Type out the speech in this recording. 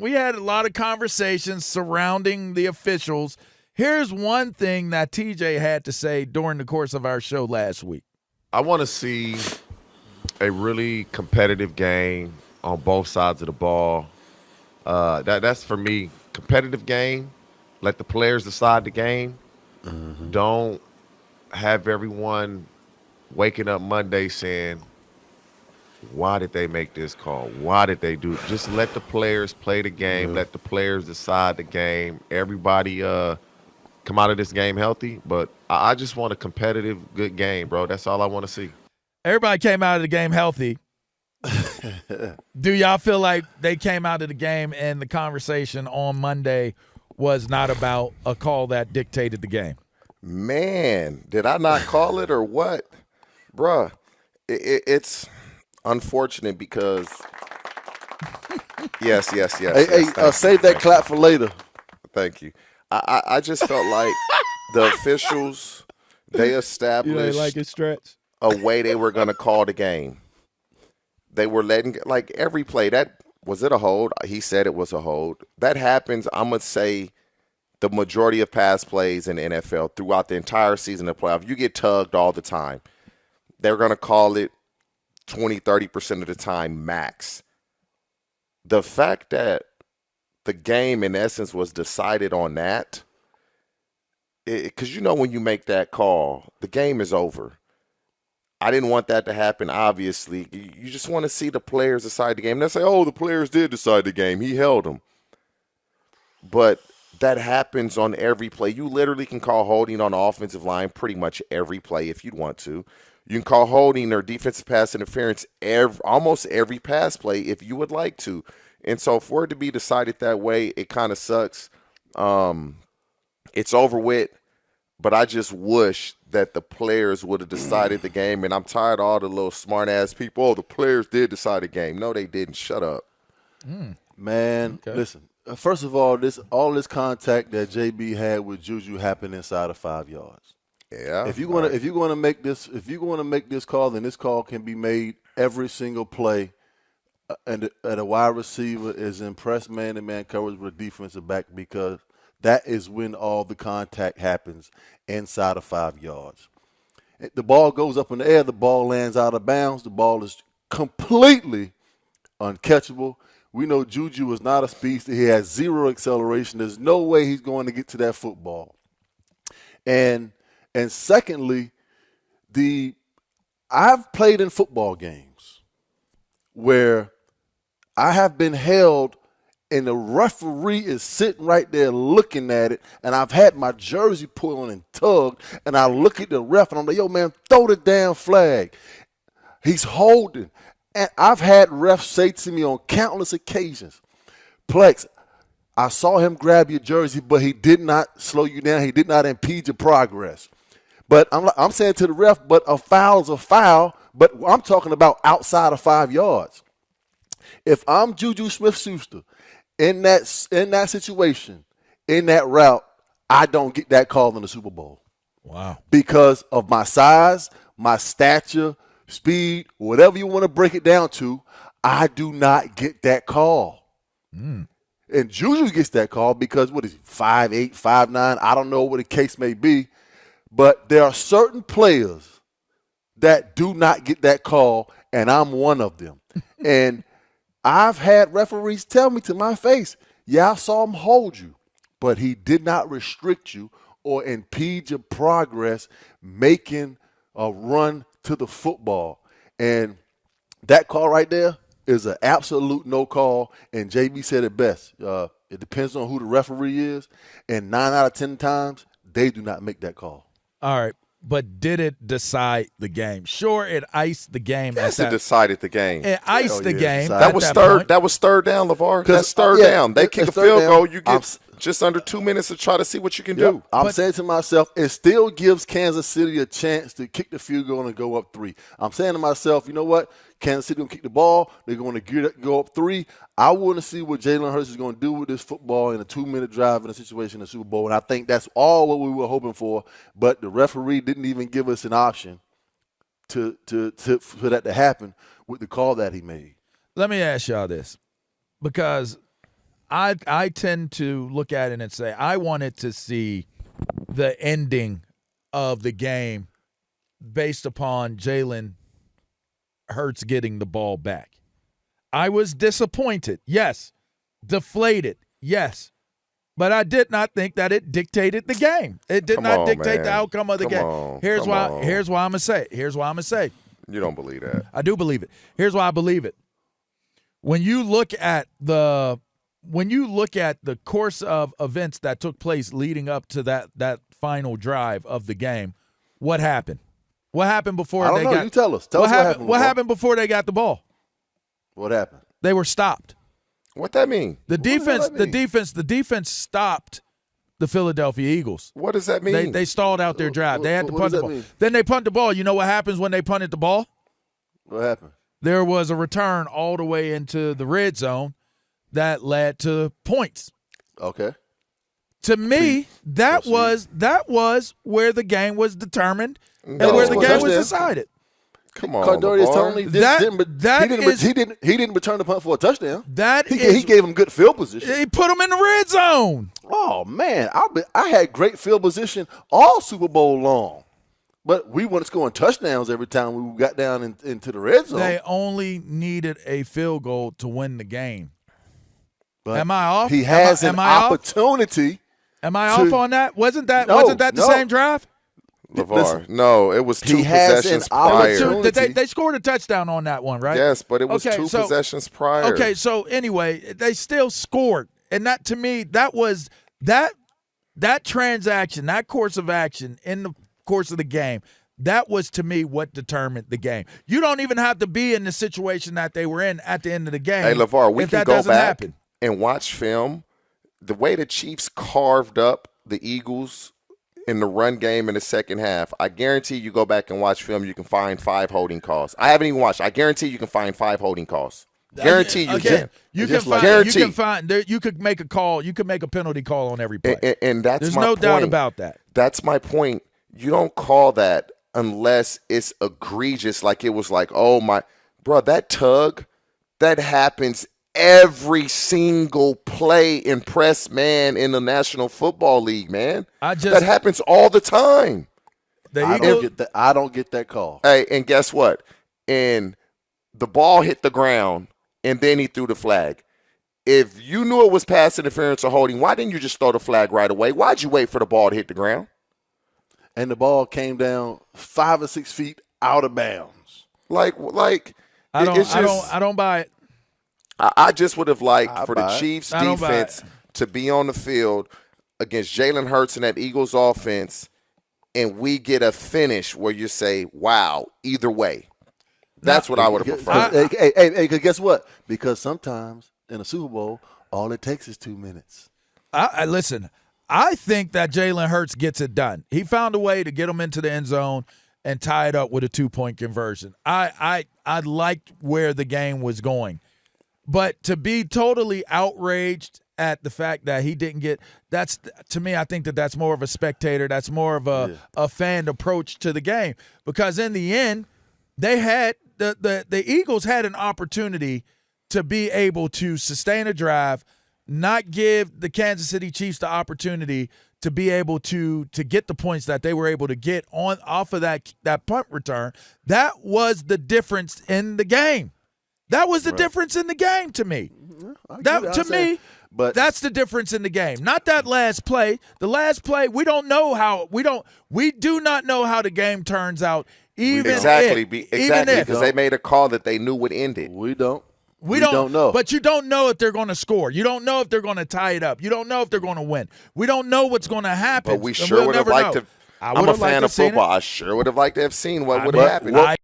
we had a lot of conversations surrounding the officials. Here's one thing that TJ had to say during the course of our show last week. I want to see a really competitive game on both sides of the ball. That's for me, competitive game. Let the players decide the game. Don't have everyone waking up Monday saying, why did they make this call? Why did they do it? Just let the players play the game. Let the players decide the game. Everybody come out of this game healthy. But I just want a competitive, good game, bro. That's all I want to see. Everybody came out of the game healthy. Do y'all feel like they came out of the game and the conversation on Monday was not about a call that dictated the game? Man, did I not call it or what? Bruh, it's unfortunate because yes. Hey, yes, save that clap for later. Thank you. I just felt like the officials, they established like it, Stretch? a way they were going to call the game. They were letting, like, every play, that was it a hold? He said it was a hold. That happens, I'm going to say, the majority of pass plays in the NFL throughout the entire season of playoff. You get tugged all the time. They're going to call it 20, 30% of the time max. The fact that the game, in essence, was decided on that, because when you make that call, the game is over. I didn't want that to happen, obviously. You just want to see the players decide the game. They'll say, oh, the players did decide the game. He held them. But that happens on every play. You literally can call holding on the offensive line pretty much every play if you'd want to. You can call holding or defensive pass interference almost every pass play if you would like to. And so for it to be decided that way, it kind of sucks. It's over with. But I just wish that the players would have decided the game. And I'm tired of all the little smart-ass people. Oh, the players did decide the game. No, they didn't. Shut up. Man, listen. First of all, all this contact that JB had with Juju happened inside of 5 yards. Yeah. If you're gonna make this call, then this call can be made every single play. And a wide receiver is in press man-to-man coverage with a defensive back, because that is when all the contact happens inside of 5 yards. The ball goes up in the air. The ball lands out of bounds. The ball is completely uncatchable. We know Juju is not a speedster. He has zero acceleration. There's no way he's going to get to that football. And secondly, I've played in football games where I have been held and the referee is sitting right there looking at it, and I've had my jersey pulled on and tugged, and I look at the ref, and I'm like, yo, man, throw the damn flag. He's holding. And I've had refs say to me on countless occasions, Plex, I saw him grab your jersey, but he did not slow you down. He did not impede your progress. But I'm saying to the ref, but a foul is a foul, but I'm talking about outside of 5 yards. If I'm Juju Smith-Schuster, in that situation, in that route, I don't get that call in the Super Bowl. Wow. Because of my size, my stature, speed, whatever you want to break it down to, I do not get that call. And Juju gets that call because, what is he, 5'8", 5'9", I don't know what the case may be. But there are certain players that do not get that call, and I'm one of them. And I've had referees tell me to my face, yeah, I saw him hold you, but he did not restrict you or impede your progress making a run to the football. And that call right there is an absolute no call, and JB said it best. It depends on who the referee is, and 9 out of 10 times, they do not make that call. All right. But did it decide the game? Sure, it iced the game. Yes, it decided the game. It iced the game. That was third. That was third down, LaVar. That's third down. They kick a field goal. You get just under 2 minutes to try to see what you can do. I'm saying to myself, it still gives Kansas City a chance to kick the field goal and go up 3. I'm saying to myself, you know what? Kansas City going to kick the ball. They're going to go up 3. I want to see what Jalen Hurts is going to do with this football in a 2-minute drive in a situation in the Super Bowl. And I think that's all what we were hoping for. But the referee didn't even give us an option for that to happen with the call that he made. Let me ask y'all this, because I tend to look at it and say I wanted to see the ending of the game based upon Jalen Hurts getting the ball back. I was disappointed, yes. Deflated, yes. But I did not think that it dictated the game. It did not dictate the outcome of the game. Here's why I'm going to say it. Here's why I'm going to say it. You don't believe that. I do believe it. Here's why I believe it. When you look at the course of events that took place leading up to that final drive of the game, what happened? What happened before I don't know. You tell us. Tell us what happened before they got the ball? What happened? They were stopped. What that mean? The defense stopped the Philadelphia Eagles. What does that mean? They stalled out their drive. They had to punt the ball. Mean? Then they punt the ball. You know what happens when they punted the ball? What happened? There was a return all the way into the red zone that led to points. Okay. To me, that was where the game was determined and where the game was decided. Come on, Cardorius told me he didn't return the punt for a touchdown. He gave him good field position. He put him in the red zone. Oh man, I had great field position all Super Bowl long, but we weren't scoring touchdowns every time we got down into the red zone. They only needed a field goal to win the game. But am I off? He has an opportunity. Am I off on that? Wasn't that the same drive? LaVar. No, it was two possessions prior. They scored a touchdown on that one, right? Yes, but it was two possessions prior. Okay, so anyway, they still scored. And that, to me, that was that transaction, that course of action in the course of the game, that was, to me, what determined the game. You don't even have to be in the situation that they were in at the end of the game. Hey, LaVar, we can go back happen. And watch film. The way the Chiefs carved up the Eagles in the run game in the second half, I guarantee you go back and watch film, you can find 5 holding calls. I haven't even watched. I guarantee you can find 5 holding calls. Guarantee you can. You could make a call. You could make a penalty call on every play. And that's There's my no point. doubt about that. That's my point. You don't call that unless it's egregious, like it was like, oh my, bro, that tug, that happens every single play in press man in the National Football League, man. That happens all the time. I don't get that call. Hey, and guess what? And the ball hit the ground, and then he threw the flag. If you knew it was pass interference or holding, why didn't you just throw the flag right away? Why'd you wait for the ball to hit the ground? And the ball came down 5 or 6 feet out of bounds. I don't buy it. I just would have liked for the Chiefs defense to be on the field against Jalen Hurts and that Eagles offense, and we get a finish where you say, wow, either way. That's what I would have preferred. Hey, guess what? Because sometimes in a Super Bowl, all it takes is 2 minutes. Listen, I think that Jalen Hurts gets it done. He found a way to get him into the end zone and tie it up with a 2-point conversion. I liked where the game was going. But to be totally outraged at the fact that he didn't get – that's to me, I think that's more of a spectator. That's more of a fan approach to the game. Because in the end, they had the Eagles had an opportunity to be able to sustain a drive, not give the Kansas City Chiefs the opportunity to be able to get the points that they were able to get off of that punt return. That was the difference in the game. That was the difference in the game to me. That's the difference in the game. Not that last play. The last play, we do not know how the game turns out. Exactly, because they made a call that they knew would end it. We don't know. But you don't know if they're going to score. You don't know if they're going to tie it up. You don't know if they're going to win. We don't know what's going to happen. But we sure would have liked to. I'm a fan of football. I sure would have liked to have seen what would have happened.